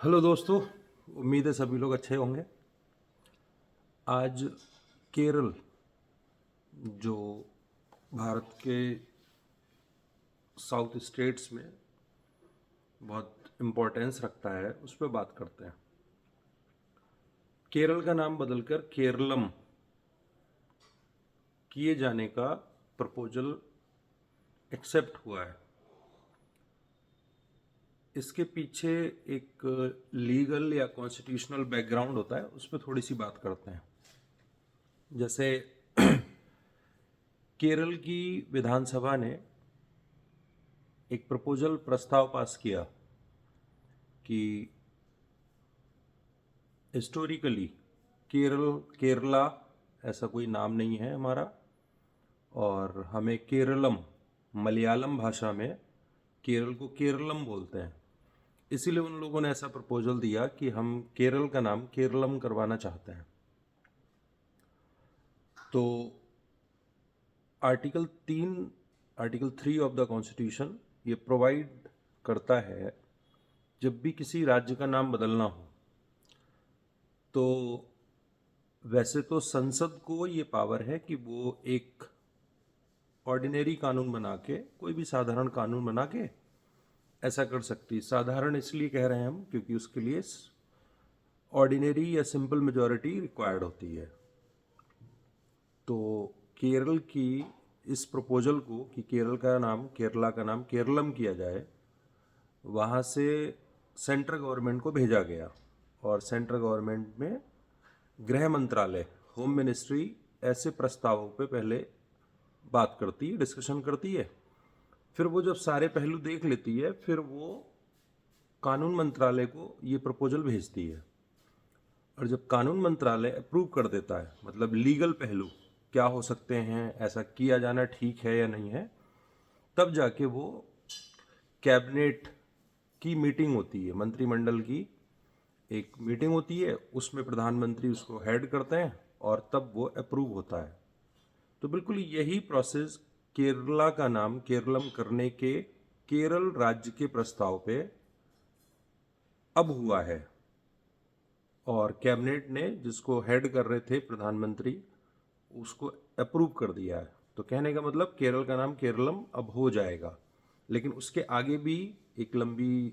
Hello दोस्तों। उम्मीद है सभी लोग अच्छे होंगे। आज केरल जो भारत के साउथ स्टेट्स में बहुत इम्पोर्टेंस रखता है उस पर बात करते हैं। केरल का नाम बदलकर केरलम किए जाने का प्रपोजल एक्सेप्ट हुआ है। इसके पीछे एक लीगल या कॉन्स्टिट्यूशनल बैकग्राउंड होता है, उस पर थोड़ी सी बात करते हैं। जैसे केरल की विधानसभा ने एक प्रपोजल प्रस्ताव पास किया कि हिस्टोरिकली केरला ऐसा कोई नाम नहीं है हमारा, और हमें केरलम, मलयालम भाषा में केरल को केरलम बोलते हैं। इसीलिए उन लोगों ने ऐसा प्रपोजल दिया कि हम केरल का नाम केरलम करवाना चाहते हैं। तो आर्टिकल 3 ऑफ द कॉन्स्टिट्यूशन ये प्रोवाइड करता है, जब भी किसी राज्य का नाम बदलना हो तो वैसे तो संसद को ये पावर है कि वो एक ऑर्डिनरी कानून बना के, कोई भी साधारण कानून बना के ऐसा कर सकती है। साधारण इसलिए कह रहे हैं हम क्योंकि उसके लिए ऑर्डिनरी या सिंपल मेजॉरिटी रिक्वायर्ड होती है। तो केरल की इस प्रपोजल को कि केरला का नाम केरलम किया जाए, वहाँ से सेंट्रल गवर्नमेंट को भेजा गया, और सेंट्रल गवर्नमेंट में गृह मंत्रालय, होम मिनिस्ट्री ऐसे प्रस्तावों पे पहले बात करती है, डिस्कशन करती है। फिर वो जब सारे पहलू देख लेती है, फिर वो कानून मंत्रालय को ये प्रपोजल भेजती है, और जब कानून मंत्रालय अप्रूव कर देता है, मतलब लीगल पहलू क्या हो सकते हैं, ऐसा किया जाना ठीक है या नहीं है, तब जाके वो कैबिनेट की मीटिंग होती है, मंत्रिमंडल की एक मीटिंग होती है, उसमें प्रधानमंत्री उसको हेड करते हैं और तब वो अप्रूव होता है। तो बिल्कुल यही प्रोसेस केरला का नाम केरलम करने के केरल राज्य के प्रस्ताव पे अब हुआ है, और कैबिनेट ने, जिसको हेड कर रहे थे प्रधानमंत्री, उसको अप्रूव कर दिया है। तो कहने का मतलब केरल का नाम केरलम अब हो जाएगा। लेकिन उसके आगे भी एक लंबी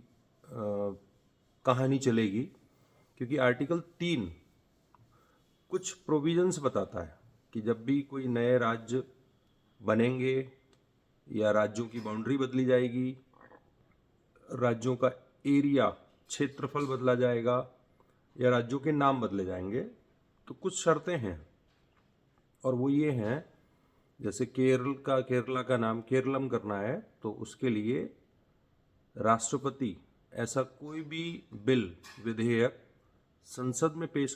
कहानी चलेगी, क्योंकि आर्टिकल 3 कुछ प्रोविजंस बताता है कि जब भी कोई नए राज्य बनेंगे या राज्यों की बाउंड्री बदली जाएगी, राज्यों का एरिया, क्षेत्रफल बदला जाएगा, या राज्यों के नाम बदले जाएंगे, तो कुछ शर्तें हैं। और वो ये हैं, जैसे केरला का नाम केरलम करना है तो उसके लिए राष्ट्रपति ऐसा कोई भी बिल, विधेयक संसद में पेश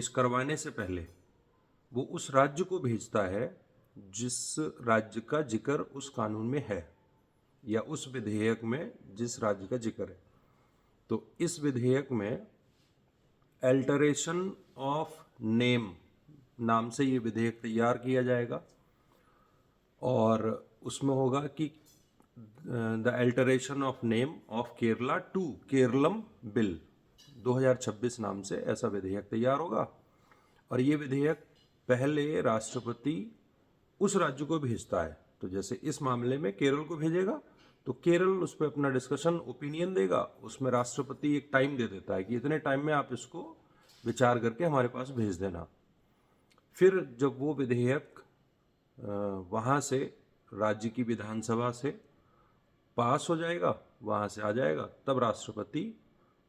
करवाने से पहले वो उस राज्य को भेजता है जिस राज्य का जिक्र उस कानून में है, या उस विधेयक में जिस राज्य का जिक्र है। तो इस विधेयक में अल्टरेशन ऑफ नेम नाम से ये विधेयक तैयार किया जाएगा, और उसमें होगा कि the alteration of name of Kerala to Keralam bill 2026 नाम से ऐसा विधेयक तैयार होगा। और ये विधेयक पहले राष्ट्रपति उस राज्य को भेजता है। तो जैसे इस मामले में केरल को भेजेगा, तो केरल उस पर अपना डिस्कशन, ओपिनियन देगा। उसमें राष्ट्रपति एक टाइम दे देता है कि इतने टाइम में आप इसको विचार करके हमारे पास भेज देना। फिर जब वो विधेयक वहाँ से, राज्य की विधानसभा से पास हो जाएगा, वहाँ से आ जाएगा, तब राष्ट्रपति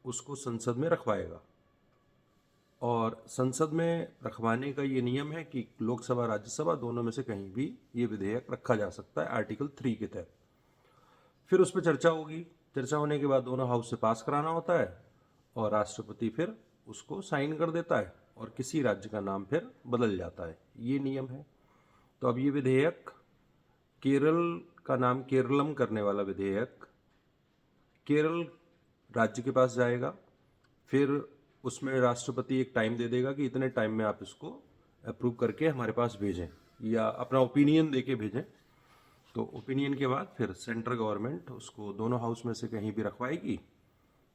उसको संसद में रखवाएगा। और संसद में रखवाने का ये नियम है कि लोकसभा राज्यसभा दोनों में से कहीं भी ये विधेयक रखा जा सकता है आर्टिकल 3 के तहत। फिर उस पर चर्चा होगी, चर्चा होने के बाद दोनों हाउस से पास कराना होता है, और राष्ट्रपति फिर उसको साइन कर देता है, और किसी राज्य का नाम फिर बदल जाता है। ये नियम है। तो अब ये विधेयक, केरल का नाम केरलम करने वाला विधेयक, केरल राज्य के पास जाएगा। फिर उसमें राष्ट्रपति एक टाइम दे देगा कि इतने टाइम में आप इसको अप्रूव करके हमारे पास भेजें, या अपना ओपिनियन दे के भेजें। तो ओपिनियन के बाद फिर सेंट्रल गवर्नमेंट उसको दोनों हाउस में से कहीं भी रखवाएगी,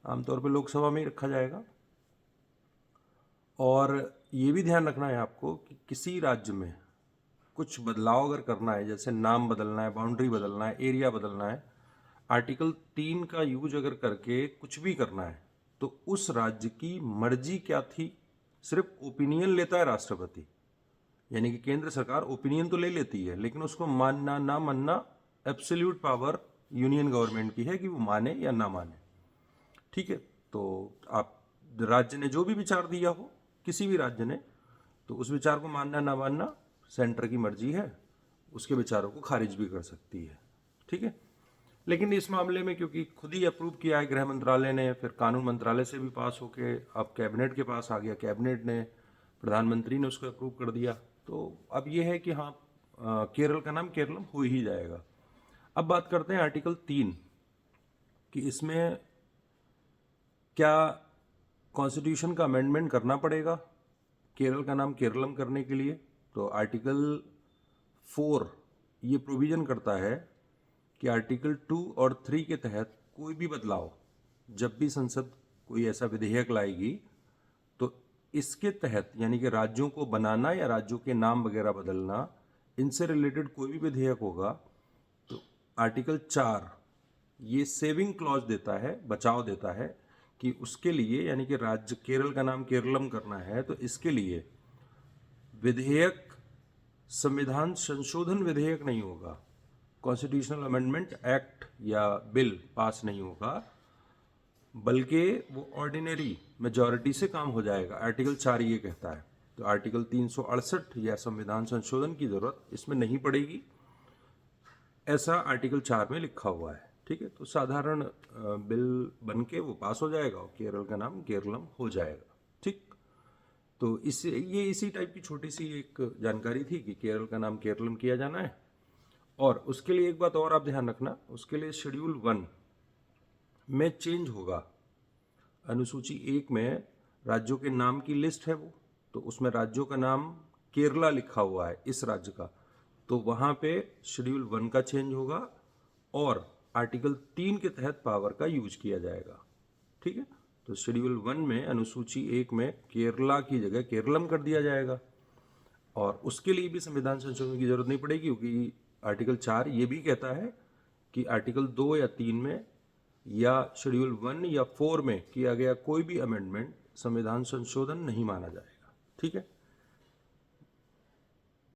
आमतौर पे लोकसभा में ही रखा जाएगा। और ये भी ध्यान रखना है आपको कि किसी राज्य में कुछ बदलाव अगर करना है, जैसे नाम बदलना है, बाउंड्री बदलना है, एरिया बदलना है, आर्टिकल 3 का यूज अगर करके कुछ भी करना है तो उस राज्य की मर्जी क्या थी, सिर्फ ओपिनियन लेता है राष्ट्रपति। यानी कि केंद्र सरकार ओपिनियन तो ले लेती है, लेकिन उसको मानना ना मानना एब्सोल्यूट पावर यूनियन गवर्नमेंट की है कि वो माने या ना माने। ठीक है, तो आप राज्य ने जो भी विचार दिया हो, किसी भी राज्य ने, तो उस विचार को मानना ना मानना सेंटर की मर्जी है, उसके विचारों को खारिज भी कर सकती है। ठीक है, लेकिन इस मामले में क्योंकि खुद ही अप्रूव किया है गृह मंत्रालय ने, फिर कानून मंत्रालय से भी पास होके अब कैबिनेट के पास आ गया, कैबिनेट ने, प्रधानमंत्री ने उसको अप्रूव कर दिया, तो अब ये है कि हाँ, केरल का नाम केरलम हो ही जाएगा। अब बात करते हैं आर्टिकल 3 कि इसमें क्या कॉन्स्टिट्यूशन का अमेंडमेंट करना पड़ेगा केरल का नाम केरलम करने के लिए। तो आर्टिकल 4 ये प्रोविजन करता है कि आर्टिकल 2 और 3 के तहत कोई भी बदलाव, जब भी संसद कोई ऐसा विधेयक लाएगी तो इसके तहत, यानी कि राज्यों को बनाना या राज्यों के नाम वगैरह बदलना, इनसे रिलेटेड कोई भी विधेयक होगा तो आर्टिकल 4 ये सेविंग क्लॉज देता है, बचाव देता है कि उसके लिए, यानी कि राज्य केरल का नाम केरलम करना है तो इसके लिए विधेयक संविधान संशोधन विधेयक नहीं होगा, कॉन्स्टिट्यूशनल अमेंडमेंट एक्ट या बिल पास नहीं होगा, बल्कि वो ऑर्डिनरी मेजॉरिटी से काम हो जाएगा। आर्टिकल 4 ये कहता है। तो आर्टिकल 368 या संविधान संशोधन की जरूरत इसमें नहीं पड़ेगी, ऐसा आर्टिकल 4 में लिखा हुआ है। ठीक है, तो साधारण बिल बन के वो पास हो जाएगा और केरल का नाम केरलम हो जाएगा। ठीक, तो ये इसी टाइप की छोटी सी एक जानकारी थी कि केरल का नाम केरलम किया जाना है। और उसके लिए एक बात और आप ध्यान रखना, उसके लिए शेड्यूल 1 में चेंज होगा। अनुसूची 1 में राज्यों के नाम की लिस्ट है वो, तो उसमें राज्यों का नाम केरला लिखा हुआ है, इस राज्य का, तो वहाँ पे शेड्यूल 1 का चेंज होगा और आर्टिकल 3 के तहत पावर का यूज किया जाएगा। ठीक है, तो शेड्यूल 1 में अनुसूची 1 में केरला की जगह केरलम कर दिया जाएगा और उसके लिए भी संविधान संशोधन की जरूरत नहीं पड़ेगी, क्योंकि आर्टिकल 4 ये भी कहता है कि आर्टिकल 2 या 3 में या शेड्यूल 1 या 4 में किया गया कोई भी अमेंडमेंट संविधान संशोधन नहीं माना जाएगा। ठीक है।